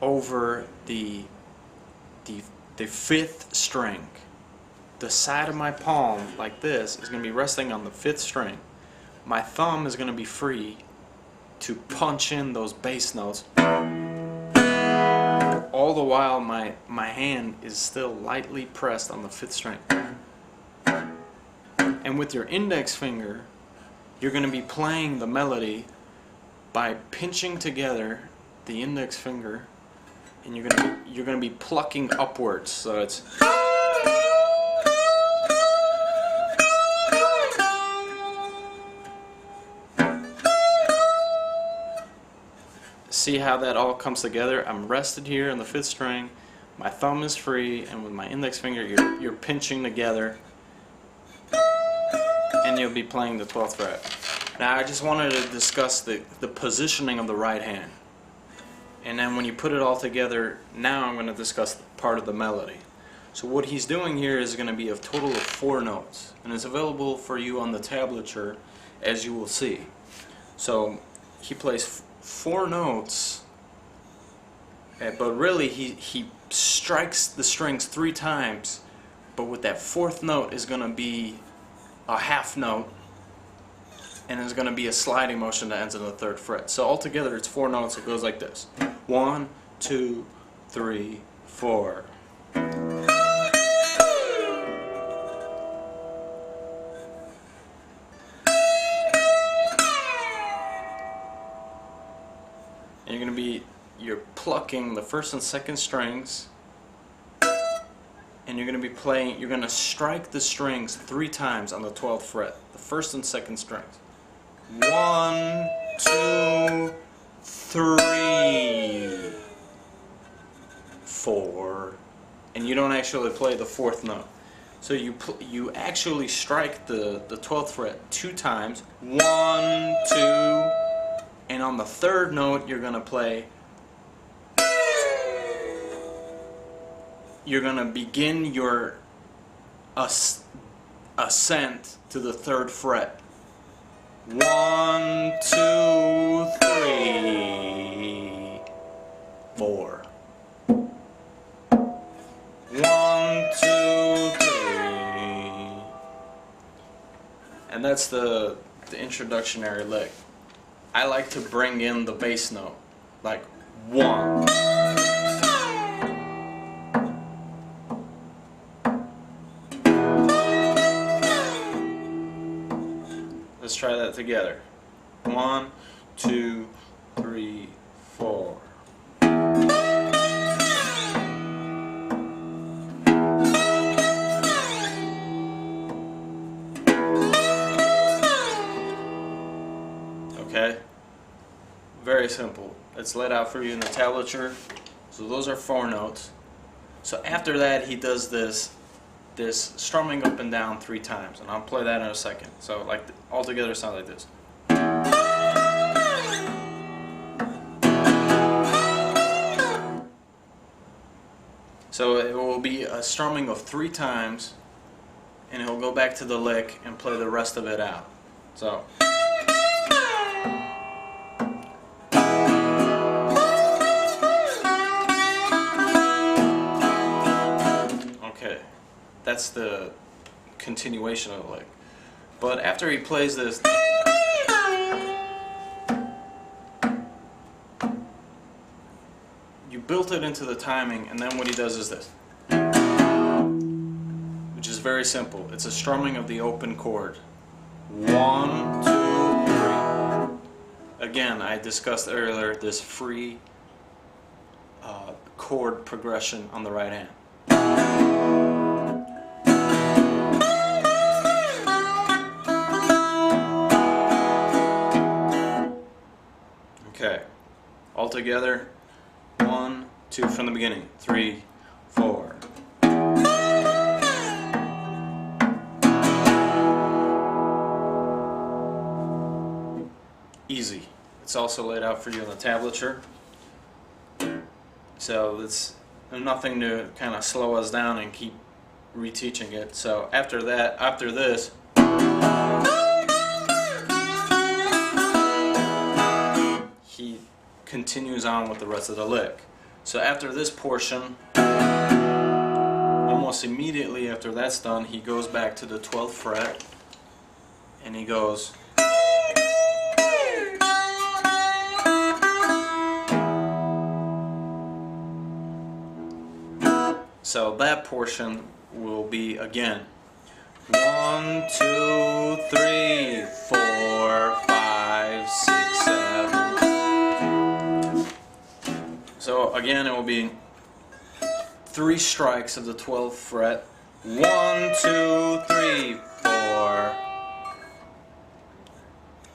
over the fifth string. The side of my palm, like this, is going to be resting on the fifth string. My thumb is going to be free to punch in those bass notes, all the while my hand is still lightly pressed on the fifth string. And with your index finger, you're going to be playing the melody by pinching together the index finger, and you're going to be plucking upwards. So it's see how that all comes together? I'm rested here on the fifth string, my thumb is free, and with my index finger you're pinching together, and you'll be playing the 12th fret. Now I just wanted to discuss the positioning of the right hand. And then when you put it all together, now I'm going to discuss part of the melody. So what he's doing here is going to be a total of 4 notes, and it's available for you on the tablature, as you will see. So he plays 4 notes, but really he strikes the strings 3 times, but with that 4th note is going to be a half note, and there's going to be a sliding motion that ends in the 3rd fret. So altogether it's 4 notes. It goes like this: 1, 2, 3, 4. And you're plucking the 1st and 2nd strings, and you're going to strike the strings 3 times on the 12th fret, the 1st and 2nd strings. 1, 2, 3, 4, and you don't actually play the 4th note. So you actually strike the 12th fret 2 times, 1, 2, and on the 3rd note you're going to begin your ascent to the 3rd fret. 1, 2, 3, 4. 1, 2, 3. And that's the introductory lick. I like to bring in the bass note, like 1. Let's try that together. 1, 2, 3, 4. Okay? Very simple. It's laid out for you in the tablature. So those are 4 notes. So after that he does this strumming up and down 3 times, and I'll play that in a second. So like all together it sounds like this. So it will be a strumming of 3 times, and he'll go back to the lick and play the rest of it out. So okay, that's the continuation of the lick. But after he plays this, you built it into the timing, and then what he does is this, which is very simple. It's a strumming of the open chord. 1, 2, 3. Again, I discussed earlier this free chord progression on the right hand. Okay, all together. 1, 2 from the beginning. 3, 4. Easy. It's also laid out for you in the tablature. So there's nothing to kind of slow us down and keep reteaching it. So after that, after this, he continues on with the rest of the lick. So after this portion, almost immediately after that's done, he goes back to the 12th fret and he goes. So that portion will be again 1, 2, 3, 4, 5, 6, 7. So again, it will be 3 strikes of the 12th fret. 1, 2, 3, 4.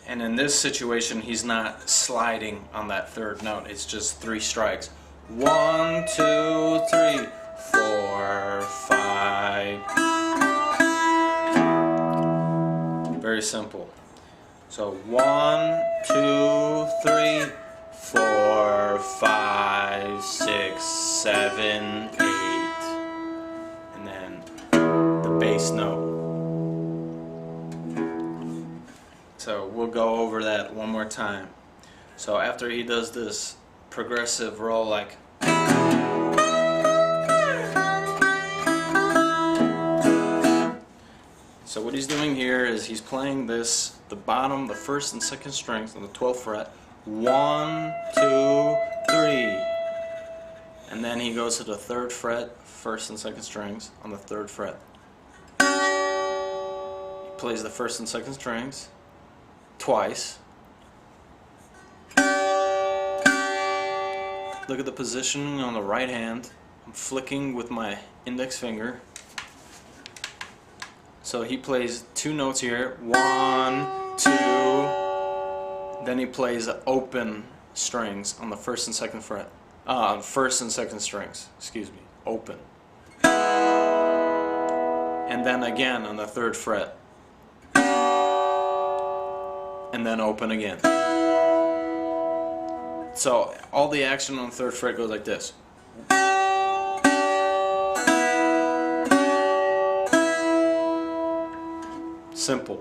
And in this situation, he's not sliding on that 3rd note. It's just 3 strikes. 1, 2, 3, 4, 5. Very simple. So 1, 2, 3, 4, 5, 6, 7, 8. And then the bass note. So we'll go over that one more time. So after he does this progressive roll like. So what he's doing here is he's playing this, the bottom, the 1st and 2nd strings on the 12th fret. 1, 2, 3. And then he goes to the 3rd fret, 1st and 2nd strings on the 3rd fret. He plays the 1st and 2nd strings twice. Look at the positioning on the right hand. I'm flicking with my index finger. So he plays 2 notes here, 1, 2, then he plays open strings on the 1st and 2nd fret, 1st and 2nd strings, excuse me, open. And then again on the 3rd fret, and then open again. So all the action on the 3rd fret goes like this. Simple.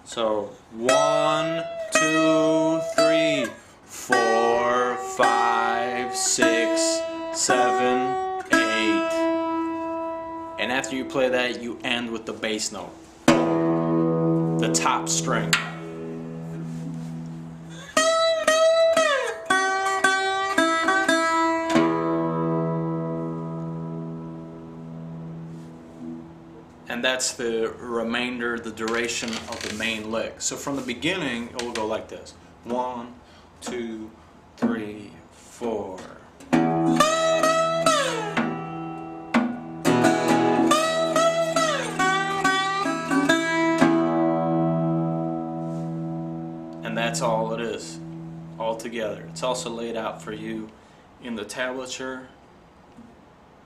So 1, 2, 3, 4, 5, 6, 7, 8. And after you play that, you end with the bass note, the top string. And that's the remainder, the duration of the main lick. So from the beginning, it will go like this. 1, 2, 3, 4. And that's all it is, all together. It's also laid out for you in the tablature,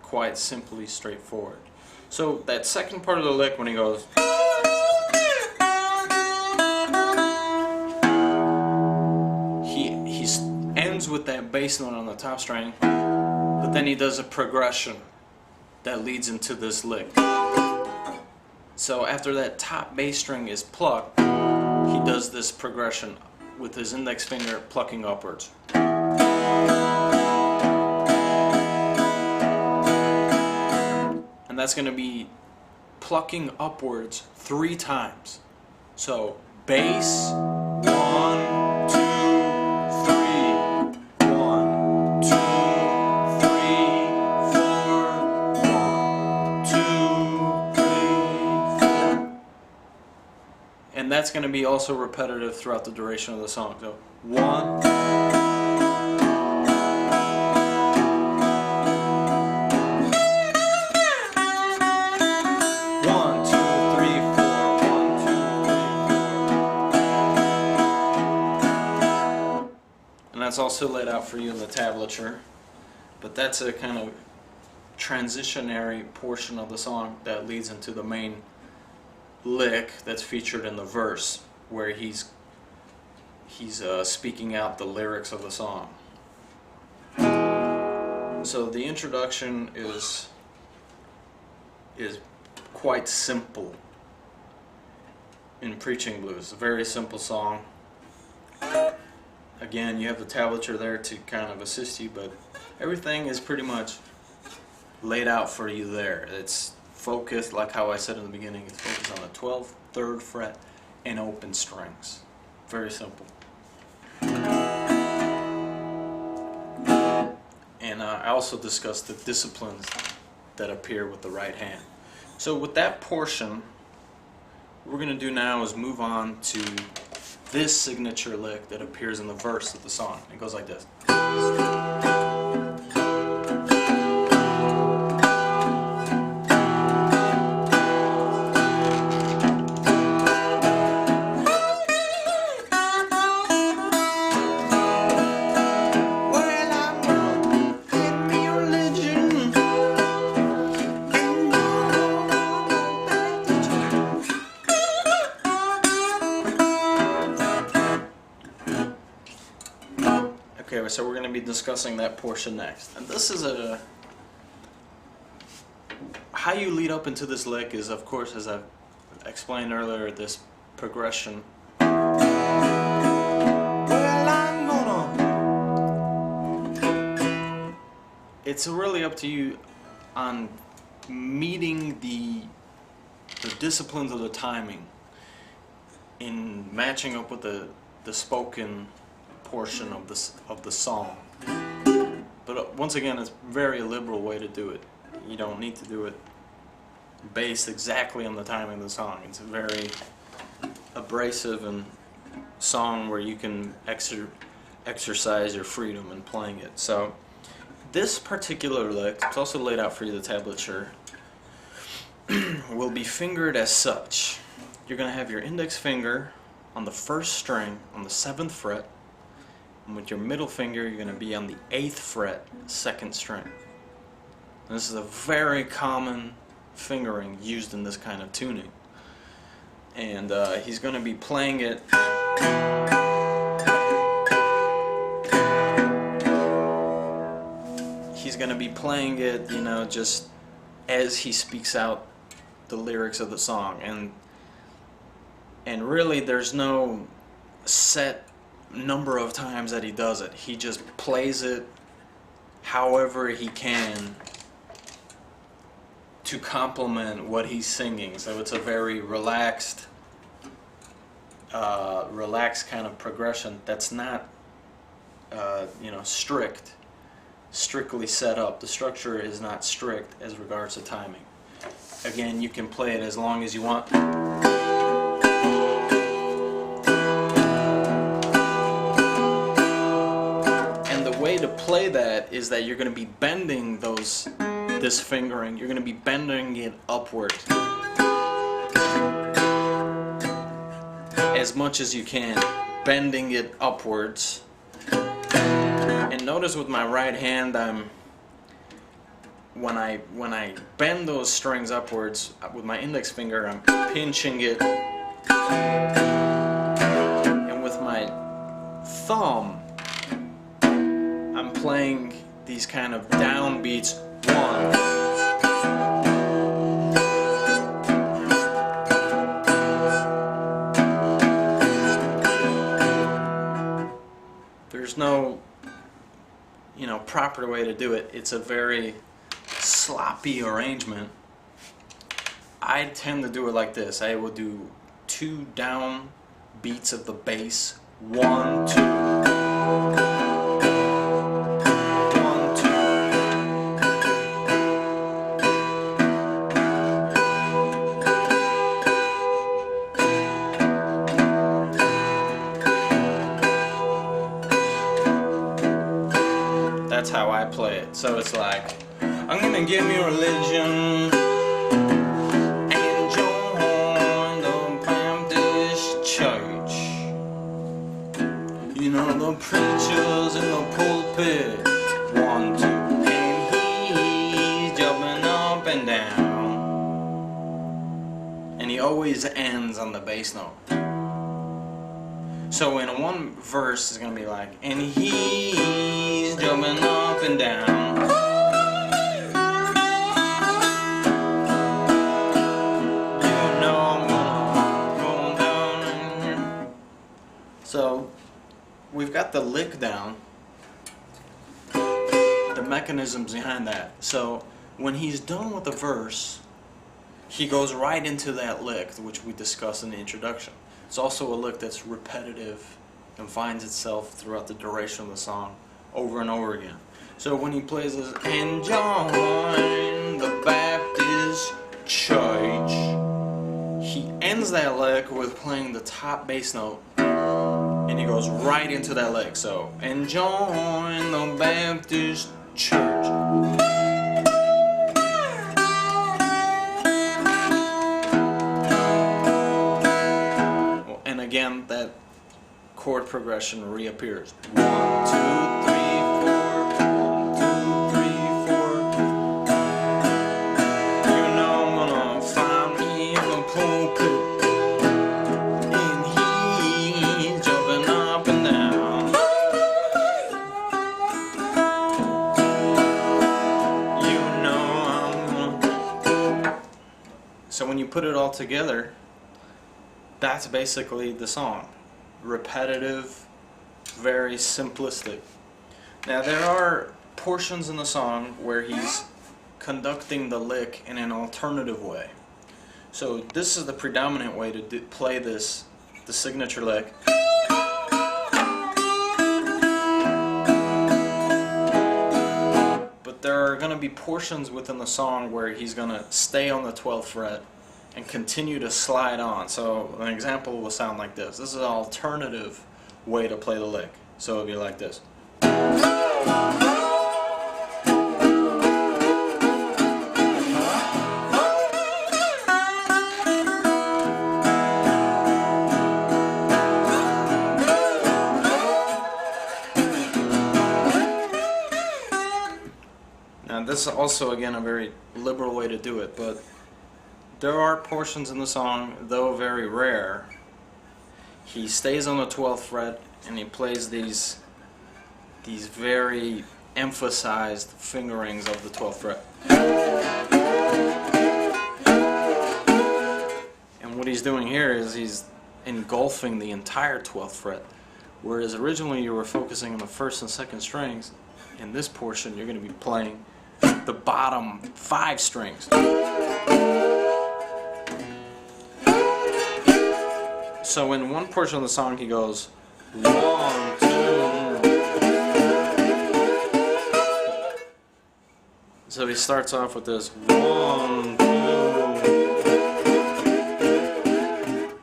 quite simply straightforward. So that second part of the lick, when he goes, he ends with that bass note on the top string, but then he does a progression that leads into this lick. So after that top bass string is plucked, he does this progression with his index finger plucking upwards. And that's going to be plucking upwards 3 times. So bass, 1, 2, 3, 1, 2, 3, 4, 1, 2, 3, 4. And that's going to be also repetitive throughout the duration of the song. So 1. That's also laid out for you in the tablature, but that's a kind of transitionary portion of the song that leads into the main lick that's featured in the verse, where he's speaking out the lyrics of the song. So the introduction is quite simple in Preaching Blues. A very simple song. Again, you have the tablature there to kind of assist you, but everything is pretty much laid out for you there. It's focused, like how I said in the beginning, it's focused on the 12th, 3rd fret, and open strings. Very simple. And I also discussed the disciplines that appear with the right hand. So with that portion, what we're going to do now is move on to this signature lick that appears in the verse of the song. It goes like this. Okay, so we're going to be discussing that portion next. And this is how you lead up into this lick is, of course, as I've explained earlier, this progression. It's really up to you on meeting the disciplines of the timing in matching up with the spoken portion of the song. But once again, it's a very liberal way to do it. You don't need to do it based exactly on the timing of the song. It's a very abrasive and song where you can exercise your freedom in playing it. So this particular lick, it's also laid out for you, the tablature, will be fingered as such. You're going to have your index finger on the 1st string on the 7th fret, and with your middle finger you're going to be on the 8th fret, 2nd string. And this is a very common fingering used in this kind of tuning. And he's going to be playing it you know, just as he speaks out the lyrics of the song. And really there's no set number of times that he does it. He just plays it however he can to complement what he's singing. So it's a very relaxed kind of progression that's not you know, strictly set up. The structure is not strict as regards to timing. Again, you can play it as long as you want. Way to play that is that you're going to be bending this fingering, you're going to be bending it upward as much as you can, bending it upwards. And notice with my right hand, when I bend those strings upwards with my index finger, I'm pinching it, and with my thumb I'm playing these kind of downbeats. 1. There's no, you know, proper way to do it. It's a very sloppy arrangement. I tend to do it like this. I will do 2 down beats of the bass. 1, 2. That's how I play it. So it's like, I'm gonna give me religion and join the Baptist church. You know, the preachers in the pulpit, 1, 2, and he's jumping up and down. And he always ends on the bass note. So in one verse it's gonna be like, and he's jumping up and down. You know I'm gonna go down in here. So we've got the lick down, the mechanisms behind that. So when he's done with the verse, he goes right into that lick, which we discussed in the introduction. It's also a lick that's repetitive and finds itself throughout the duration of the song over and over again. So when he plays this, and join the Baptist Church, he ends that lick with playing the top bass note, and he goes right into that lick. So, and join the Baptist Church. And again, that chord progression reappears. 1, 2, 3, 4. 1, 2, 3, 4. You know I'm gonna find me in the pulpit, and he's jumping up and down. You know I'm gonna. So when you put it all together, that's basically the song. Repetitive, very simplistic. Now there are portions in the song where he's conducting the lick in an alternative way. So this is the predominant way to play this, the signature lick. But there are going to be portions within the song where he's going to stay on the 12th fret and continue to slide on. So an example will sound like this. This is an alternative way to play the lick. So it'll be like this. Now this is also again a very liberal way to do it, but there are portions in the song, though very rare, he stays on the 12th fret and he plays these very emphasized fingerings of the 12th fret. And what he's doing here is he's engulfing the entire 12th fret, whereas originally you were focusing on the first and second strings. In this portion you're going to be playing the bottom 5 strings. So in one portion of the song he goes 1, 2. So he starts off with this 1, 2,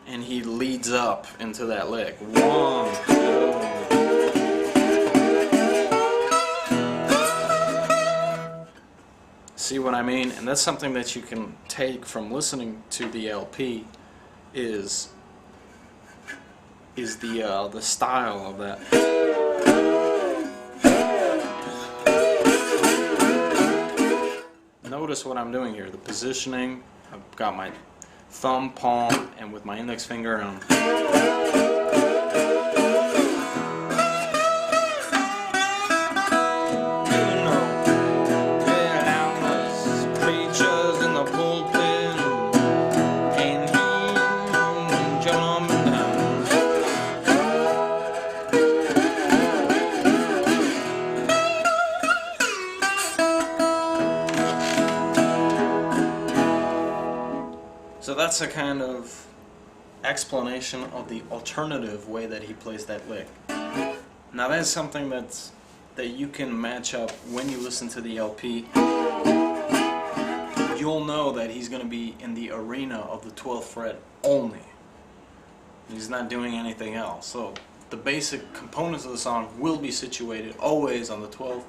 and he leads up into that lick. 1, 2. See what I mean? And that's something that you can take from listening to the LP is the style of that. Notice what I'm doing here, the positioning. I've got my thumb, palm, and with my index finger on. So that's a kind of explanation of the alternative way that he plays that lick. Now that's something that you can match up when you listen to the LP. You'll know that he's going to be in the arena of the 12th fret only. He's not doing anything else. So the basic components of the song will be situated always on the 12th,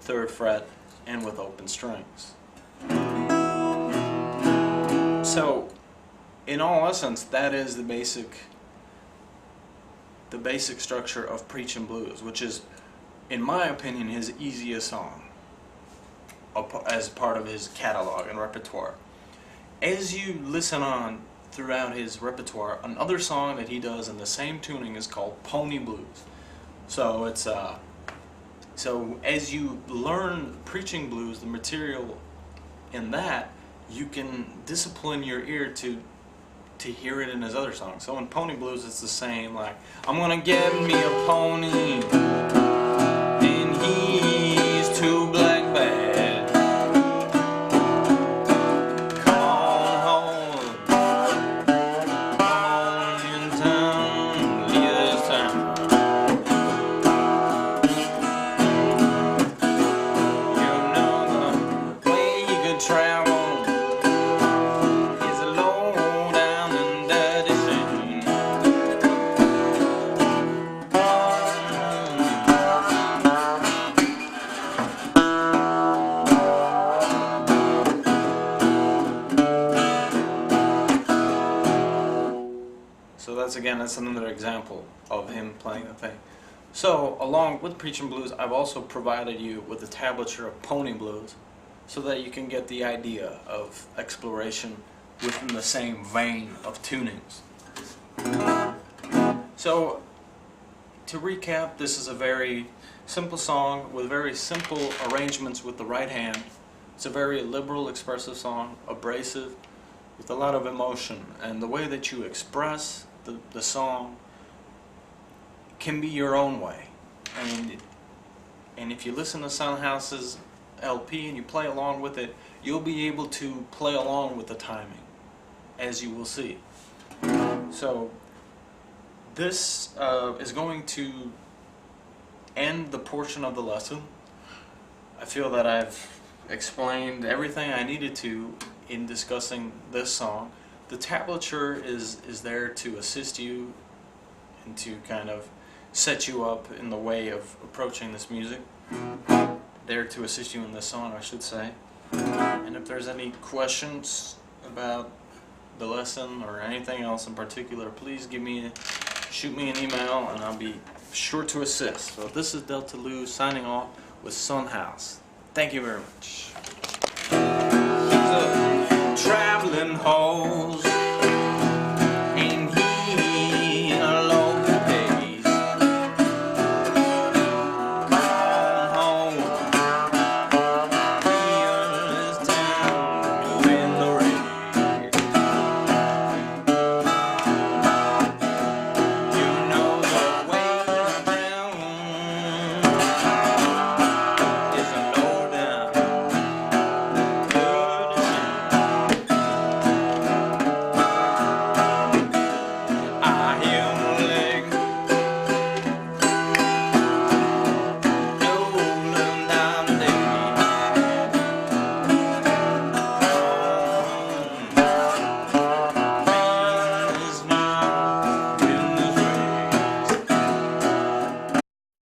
3rd fret, and with open strings. So, in all essence, that is the basic structure of Preachin' Blues, which is, in my opinion, his easiest song as part of his catalog and repertoire. As you listen on throughout his repertoire, another song that he does in the same tuning is called Pony Blues. So it's so as you learn Preachin' Blues, the material in that, you can discipline your ear to to hear it in his other songs. So in Pony Blues it's the same, like, I'm gonna get me a pony and he's too black bad. Come on home, come on in town, leave this town. You know the way you could travel is a low down and dirty thing. So that's another example of him playing the thing. So along with Preachin' Blues, I've also provided you with a tablature of Pony Blues so that you can get the idea of exploration within the same vein of tunings. So to recap, this is a very simple song with very simple arrangements with the right hand. It's a very liberal, expressive song, abrasive, with a lot of emotion, and the way that you express the song can be your own way. And if you listen to Son House's LP and you play along with it, you'll be able to play along with the timing, as you will see. So this is going to end the portion of the lesson. I feel that I've explained everything I needed to in discussing this song. The tablature is there to assist you and to kind of set you up in the way of approaching this music. There to assist you in this song, I should say. And if there's any questions about the lesson or anything else in particular, please shoot me an email and I'll be sure to assist. So this is Delta Lou signing off with Son House. Thank you very much.